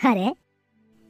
अरे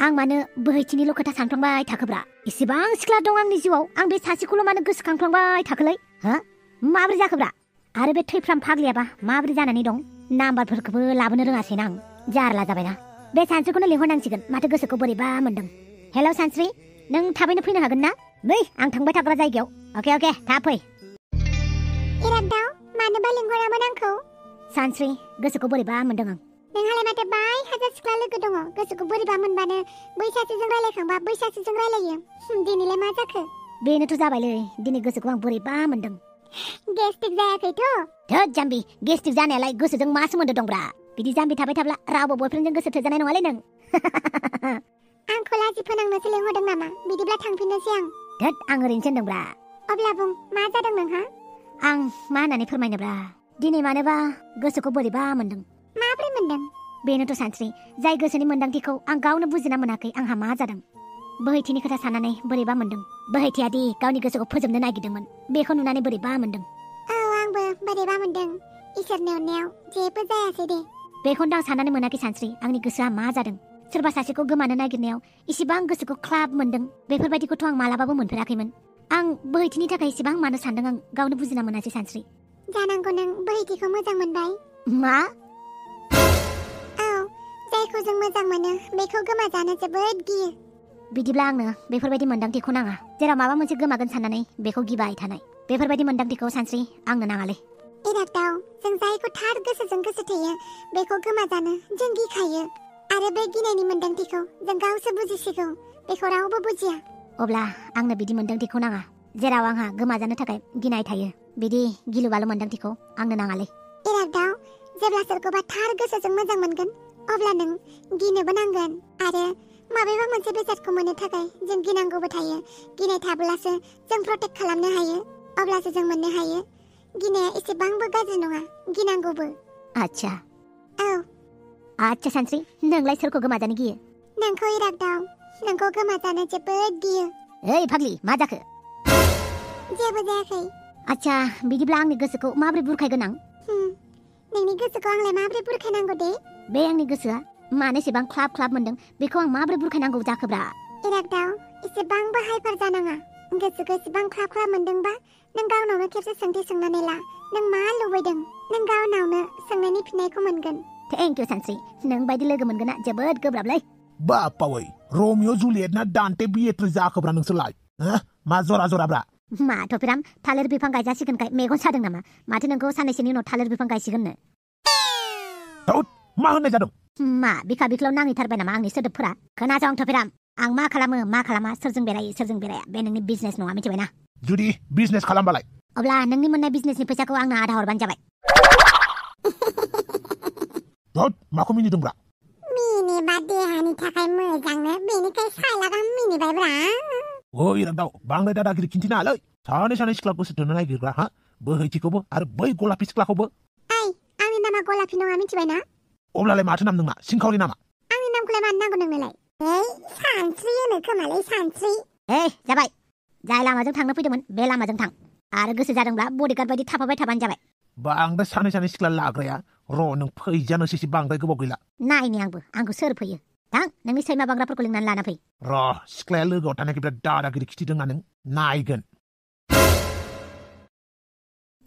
आं मानो बोहैथिनिल' खोथा सानफ्लांबाय थाखोब्रा इसेबां सिख्ला दं आंनि जिउआव आं बे सासेखौल' मानो गोसोखांफ्लांबाय थाखोलै हो माबोरै जाखोब्रा आरो बे थैफ्राम फाग्लियाबा माबोरै जानानै दं नाम्बारफोरखौबो लाबोनो रोङासैना आं जारला जाबायना बे सानस्रिखौनो लिंहरनांसिगोन माथो गोसोखौ बोरैबा मोनदों हेलौ सानस्रि नों थाबैनो फैनो हागोन ना नै आं थांबाय थाग्रा जायगायाव अके थाब फै इरागदाव मानोबा लिंहरामोन आंखौ सानस्रि गोसोखौ बोरैबा मोनदों आं नोंहालाय माथो बाय हाजार सिख्ला लोगो दङ गोसोखौ बोरैबा मोनबानो बै सासेजों रायलायखांबा बै सासेजों रायलायो दिनैलाय मा जाखो बेनोथ' जाबायलै दिनै गोसोखौ आं बोरैबा मोनदों गेस्टिक जायाखैथ' धोद जाम्बि गेस्टिक जानायालाय गोसोजों मा सोमोन्दो दंब्रा बिदि जाम्बि थाबाय थाब्ला रावबो बयफ्रेन्डजों गोसो थोजानाय नङालै नों आंखौ लाजि फोनांनोसो लिंहरदों नामा बिदिब्ला थांफिननोसै आं धोद आं ओरैनोसो होनदोंब्रा अब्ला बुं मा जादों नोंहा आं मा होननानै फोरमायनोब्रा दिनै मानोबा गोसोखौ बोरैबा मोनदों माब्रै मोनदों बेनोथ' सानस्रि जाय गोसोनि मोन्दांथिखौ आं गावनो बुजिना मोनाखै आंहा मा जादों बोहैथिनि खोथा साननानै बोरैबा मोनदों बोहैथिया दि गावनि गोसोखौ फोजोबनो नागिरदोंमोन बेखौ नुनानै बोरैबा मोनदों औ आंबो बोरैबा मोनदों इसोरनि अननायाव जेबो जायासै दे बेखौनो आं साननानै मोनाखै सानस्रि आंनि गोसोआ मा जादों सोरबा सासेखौ गोमानो नागिरनायाव इसिबां गोसोखौ ख्लाब मोनदों बेफोरबायदिखौथ' आं मालाबाबो मोनफेराखैमोन आं बोहैथिनि थाखाय इसिबां मानो सानदों आं गावनो बुजिना मोनासै सानस्रि जानांगौ नों बोहैथिखौ मोजां मोनबाय मा औ जायखौ जों मोजां मोनो बेखौ गोमाजानो जोबोद गियो बिदिब्ला आंनो बेफोरबायदि मोन्दांथिखौ नाङा जेराव माबा मोनसे गोमागोन साननानै बेखौ गिबाय थानाय बेफोरबायदि मोन्दांथिखौ सानस्रि आंनो नाङालै इरागदाव जों जायखौ थार गोसोजों गोसो थोयो बेखौ गोमाजानो जों गिखायो आरो बे गिनायनि मोन्दांथिखौ जों गावसो बुजिसिगौ बेखौ रावबो बुजिया अब्ला आंनो बिदि मोन्दांथिखौ नाङा जेराव आंहा गोमाजानो थाखाय गिनाय थायो बिदि गिलुबालु मोन्दांथिखौ आंनो नाङालै इरागदाव जेब्ला सोरखौबा थार गोसोजों मोजां मोनगोन अब्ला नों गिनोबो नांगोन आरो माबेबा मोनसे बेसादखौ मोननो थाखाय जों गिनांगौबो थायो गिनाय थाब्लासो जों प्रटेक्ट खालामनो हायो अब्लासो जों मोननो हायो गिनाया एसेबांबो गाज्रि नङा गिनांगौबो आच्छा औ आच्छा सानस्रि नोंलाय सोरखौ गोमाजानो गियो नोंखौ इरागदाव नोंखौ गोमाजानो जोबोद गियो ओइ फाग्लि मा जाखो जेबो जायाखै आच्छा बिदिब्ला आंनि गोसोखौ माबोरै बुरखायगोन आं नोंनि गोसोखौ आंलाय माबोरै बुरखायनांगौ दे बे आंनि गोसोआ मानो एसेबां ख्लाब मोनदों बेखौ आं माबोरै बुरखायनांगौ जाखोब्रा इरागदाव एसेबांबो हाइपार जानाङा गोसोखौ एसेबां ख्लाब मोनदोंबा नों गावनावनो खेबसे सोंथि सोंनानै ला नों मा लुबैदों नों गावनावनो सोंनायनि फिननायखौ मोनगोन थेंक इउ सानस्रि नों बायदि लोगो मोनगोना जोबोद गोब्राबलै बापावै रमिअ जुलियट ना दान्ते बिएट्रि जाखोब्रा नोंसोरलाय मा जरा जराब्रा मा थफिराम थालिर बिफां गायजासिगोनखाय मेगन सादों नामा माथो नोंखौ साननैसोनि उनाव थालिर बिफां गायसिगोननो मा होननाय जादों मा बिखा बिख्लाव नांहैथारबाय नामा आंनि सोदोबफोरा खोनासं थफिराम आं मा खालामो मा खालामा सोरजों बेरायो सोरजों बेराया बे नोंनि बिजनेस नङा मिथिबायना जुदि बिजनेस खालामबालाय अब्ला नोंनि मोननाय बिजनेसनि फैसाखौ आंनो आधा हरबानो जाबाय माखौ मिनिदोंब्रा मिनिबा देहानि थाखाय मोजांनो बेनिखाय साला गाहाम मिनिबायब्रा ओ इरागदाव बांद्राय दादागिरि खिन्थिनाङालै सानै सिख्ला गोसो थोनो नागिरग्रा हा बोहैथिखौबो आरो बै गलापि सिख्लाखौबो ओइ आंनि नामा गलापि नङा मिथिबायना अब्लालाय माथो नाम नोंना सिंखावरि नामा आंनि नामखौलाय मानो नांगौ नोंनोलाय ओइ सानस्रि होनो खोमालै सानस्रि जाबाय जाय लामाजों थांनो फैदोंमोन बे लामाजों थां आरो गोसो जादोंब्ला बडिगार्ड बायदि थाफाबाय थाबानो जाबाय बांद्राय सानै सिख्ला लाग्राया र' नों फैजानोसै बांद्राय गोबाव गैला नायनि आंखौ सोर फैयो थां नोंनि सैमा बांग्राफोरखौ लिंनानै लाना फै र' सिख्लाया लोगोआव थानायखौ बिराद दादागिरि खिथिदोंना नों नायगोन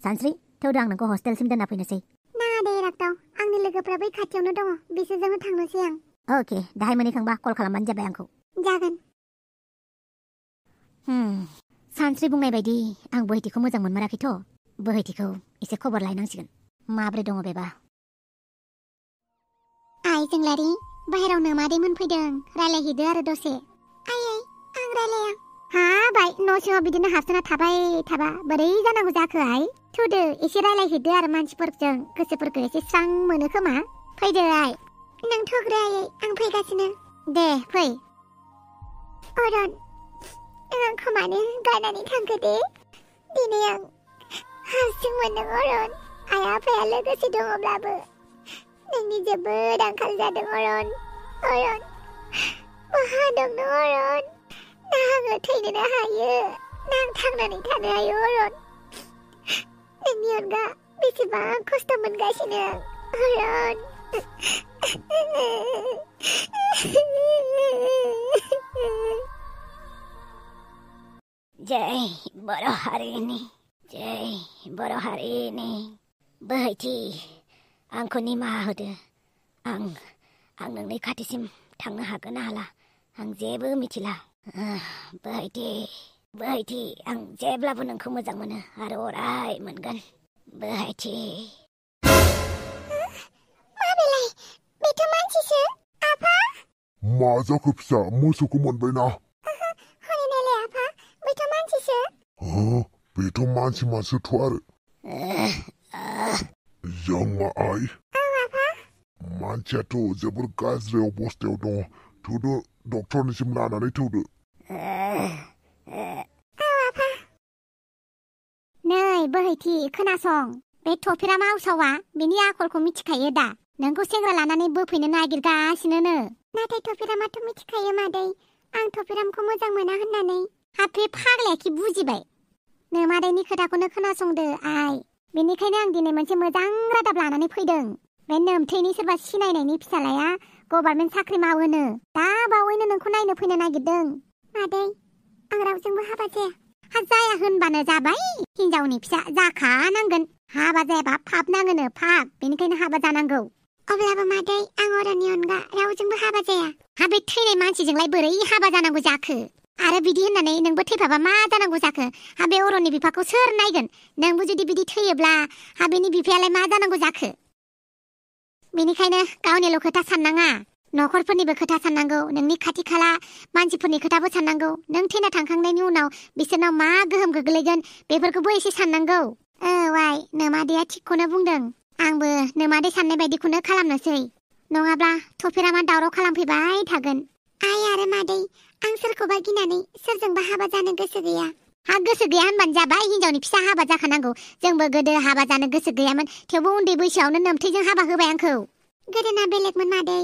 सानस्रि थौदो आं नोंखौ हस्टेलसिम दोनना फैनोसै नाङा दे इरागदाव आंनि लोगोफ्रा बै खाथियावनो दङ बिसोरजोंनो थांनोसै आं अके दाहाय मोनहैखांबा कल खालामबानो जाबाय आंखौ जागोन सानस्रि बुंनाय बायदि आं बोहैथिखौ मोजां मोनमाराखैथ' बोहैथिखौ एसे खबर लायनांसिगोन माब्रै दङ बेबा आइ जोंलारि बाहेराव नोमादैमोन फैदों रायलायहैदो आरो दसे आयै आं रायलाया हाबाय न' सिङाव बिदिनो हाबसोना थाबाय थाबा बोरै जानांगौ जाखो आइ थुदो एसे रायलायहैदो आरो मानसिफोरजों गोसोफोरखौ एसे स्रां मोनो खोमा फैदो आइ नों थुग्रो आयै आं फैगासिनो दे फै अरन आंखौ मानो गारनानै थांखो दे दिनै आं हारसिं मोनदों अरन आइ आफाया लोगोसे दङब्लाबो नोंनि जोबोद आंखाल जादों अरन बहा दं नों अरन ना आङो थैनोनो हायो ना आं थांनानै थानो हायो अरन नोंनि अनगा बेसेबां खस्थ' मोनगासिनो अरन जय बर' हारिनि जय बर' हारिनि बोहैथि आंखौ निमाहा होदो आं नोंनि खाथिसिम थांनो हागोन ना हाला आं जेबो मिथिला बोहैथि आं जेब्लाबो नोंखौ मोजां मोनो आरो अराय मोनगोन बोहैथि माबेलाय बेथ' मानसिसो आफा मा जाखो फिसा मोसौखौ मोनबायना हनै नायलाय आफा बेथ' मानसिसो बेथ' मानसिथ' आरो जोंमा आइ मानसियाथ' जोबोर गाज्रि अबस्थायाव दङ थौदो डक्टरनिसिम लानानै थौदो नै बोहैथि खोनासं बे थफिराम आवसावा बिनि आखलखौ मिथिखायो दा नोंखौ सेंग्रा लानानै बोफैनो नागिरगासिनो नाथाय थफिरामाथ' मिथिखायो मादै आं थफिरामखौ मोजां मोना होननानै हाबे फाग्लायाखि बुजिबाय नोमादैनि खोथाखौनो खोनासंदो आइ बेनिखायनो आं दिनै मोनसे मोजां रादाब लानानै फैदों बे नोमथैनि सोरबा सिनायनायनि फिसालाया गभर्नमेन्ट साख्रि मावोनो दा बावैनो नोंखौ नायनो फैनो नागिरदों मादै आं रावजोंबो हाबा जाया होनबानो जाबाय हिनजावनि फिसा जाखानांगोन हाबा जायाबा पाप नाङोनो पाप बेनिखायनो हाबा जानांगौ अब्लाबो मादै आं अरननि अनगा रावजोंबो हाबा जाया हाबे थैनाय मानसिजोंलाय बोरै हाबा जानांगौ जाखो आरो बिदि होननानै नोंबो थैफाबा मा जानांगौ जाखो हाबे अरननि बिफाखौ सोर नायगोन नोंबो जुदि बिदि थैयोब्ला हाबेनि बिफायालाय मा जानांगौ जाखो बेनिखायनो गावनिल' खोथा साननाङा न'खरफोरनिबो खोथा साननांगौ नोंनि खाथि खाला मानसिफोरनि खोथाबो साननांगौ नों थैना थांखांनायनि उनाव बिसोरनाव मा गोहोम गोग्लैगोन बेफोरखौबो एसे साननांगौ आइ नोमादैया थिगखौनो बुंदों आंबो नोमादै साननाय बायदिखौनो खालामनोसै नङाब्ला थफिरामा दावराव खालामफैबाय थागोन आइ आरो मादै आं सोरखौबा गिनानै सोरजोंबा हाबा जानो गोसो गैया गोसो गैया होनबानो जाबाय हिनजावनि फिसा हाबा जाखानांगौ जोंबो गोदो हाबा जानो गोसो गैयामोन थेवबो उन्दै बैसोआवनो नोमथैजों हाबा होबाय आंखौ गोदोना बेलेगमोन मादै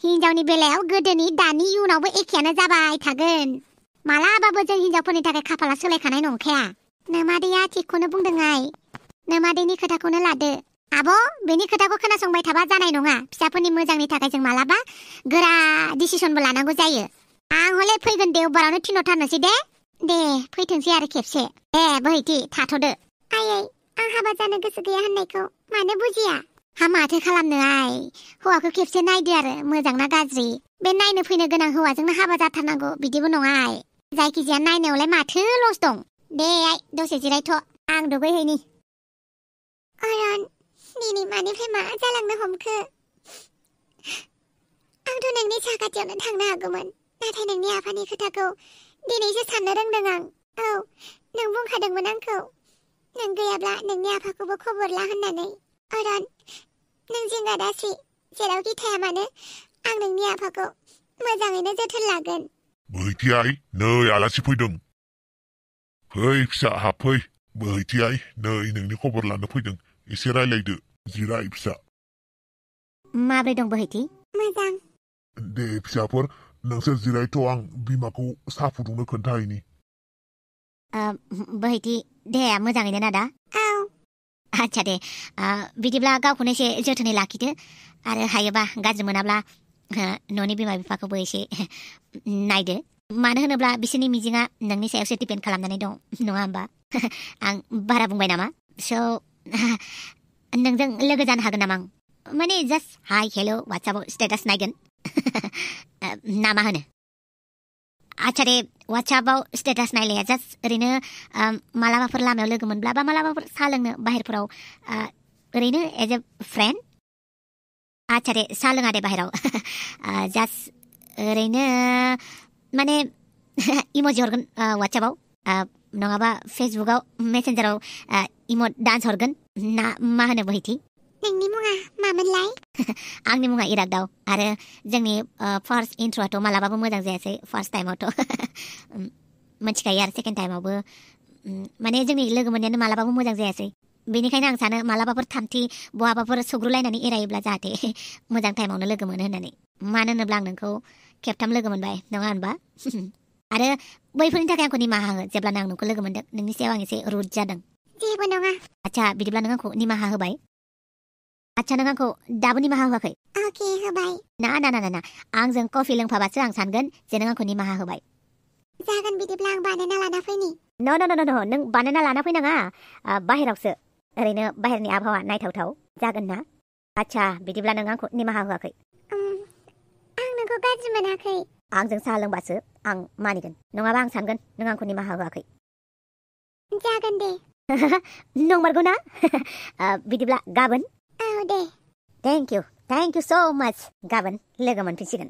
हिनजावनि बेलायाव गोदोनि दानि इयुनावबो एखेयानो जाबाय थागोन मालाबाबो जों हिनजावफोरनि थाखाय खाफाला सोलायखानाय नंखाया नोमादैया थिगखौनो बुंदों आइ नोमादैनि खोथाखौनो लादो आब' बेनि खोथाखौ खोनासंबाय थाबा जानाय नङा फिसाफोरनि मोजांनि थाखाय जों मालाबा गोरा डिसिसनबो लानांगौ जायो आं हले फैगोन देवबारावनो थिनहरथारनोसै दे फैथोंसै आरो खेबसे बोहैथि थाथ'दो आयै आं हाबा जानो गोसो गैया होननायखौ मानो बुजिया माथो खालामनो आइ हौवाखौ खेबसे नायदो आरो मोजां ना गाज्रि बे नायनो फैनो गोनां हौवाजोंनो हाबा जाथारनांगौ बिदिबो नङा आइ जायखिजाया नायनायावलाय माथो लस दं दे आइ दसे जिरायथ' आं दुगैहैनि अरन दिनै मानिफ्राय मा जालांनो हमखो आंथ' नोंनि साखाथियावनो थांनो हागौमोन नाथाय नोंनि आफानि खोथाखौ दिनैसो साननो रोंदों आं नों बुंखादोंमोन आंखौ नों गैयाब्ला नोंनि आफाखौबो खबर ला होननानै अरन नों जिंगा दासि जेरावखि थाया मानो आं नोंनि आफाखौ मोजाङैनो जोथोन लागोन बोहैथि आइ नै आलासि फैदों फै फिसा हाबफै बोहैथि आइ नै नोंनि खबर लानो फैदों एसे रायलायदो जिराय फिसा माब्रै दं बोहैथि मोजां दे फिसाफोर नोंसोर जिरायथ' आं बिमाखौ साहा फुदुंनो खोन्थाहैनि बोहैथि देहाया मोजाङैनो ना दा आच्छा दे बिदिब्ला गावखौनो एसे जोथोनै लाखिदो आरो हायोबा गाज्रि मोनाब्ला न'नि बिमा बिफाखौबो एसे नायदो मानो होनोब्ला बिसोरनि मिजिङा नोंनि सायावसो डिपेन्ड खालामनानै दं नङा होमबा आं बारा बुंबाय नामा स' नोंजों लोगो जानो हागोन नामा आं माने जास्ट हाय हेल' वाट्सएपआव स्टेटास नायगोन ना मा होनो आच्छा दे वाट्सएपआव स्टेटास नायलाया जास्ट ओरैनो मालाबाफोर लामायाव लोगो मोनब्ला बा मालाबाफोर साहा लोंनो बाहेरफोराव ओरैनो एज ए फ्रेन्ड आच्छा दे साहा लोङा दे बाहेराव जास्ट ओरैनो माने इम'जि हरगोन वाट्सएपआव नङाबा फेसबुकआव मेसेन्जाराव इम'ट डान्स हरगोन ना मा होनो बोहैथि नोंनि मुङा मामोनलाय आंनि मुङा इरागदाव आरो जोंनि फार्स्ट इन्ट्र'आथ' मालाबाबो मोजां जायासै फार्स्ट टाइमावथ' मिथिखायो आरो सेकेन्ड टाइमावबो माने जोंनि लोगो मोननायानो मालाबाबो मोजां जायासै बेनिखायनो आं सानो मालाबाफोर थामथि बहाबाफोर सौग्रुलायनानै एरायोब्ला जाहाथे मोजां टाइमावनो लोगो मोनो होननानै मानो होनोब्ला आं नोंखौ खेबथाम लोगो मोनबाय नङा होनबा आरो बैफोरनि थाखाय आंखौ निमाहा हो जेब्लानो आं नोंखौ लोगो मोनदों नोंनि सायाव आं एसे रुड जादों जेबो नङा आच्छा बिदिब्ला नों आंखौ निमाहा होबाय आच्छा नों आंखौ दाबो निमाहा होआखै अके होबाय ना ना ना ना ना आंजों कफि लोंफाबासो आं सानगोन जे नों आंखौ निमाहा होबाय जागोन बिदिब्ला आं बानायना लाना फैनि न' नों बानायना लाना फैनाङा बाहेरावसो ओरैनो बाहेरनि आबहावा नायथावथाव जागोन ना आच्छा बिदिब्ला नों आंखौ निमाहा होआखै आं नोंखौ गाज्रि मोनाखै आंजों साहा लोंबासो आं मानिगोन नङाबा आं सानगोन नों आंखौ निमाहा होआखै जागोन दे नंमारगौ ना बिदिब्ला गाबोन औ दे थेंक इउ स' माच गाबोन लोगो मोनफिनसिगोन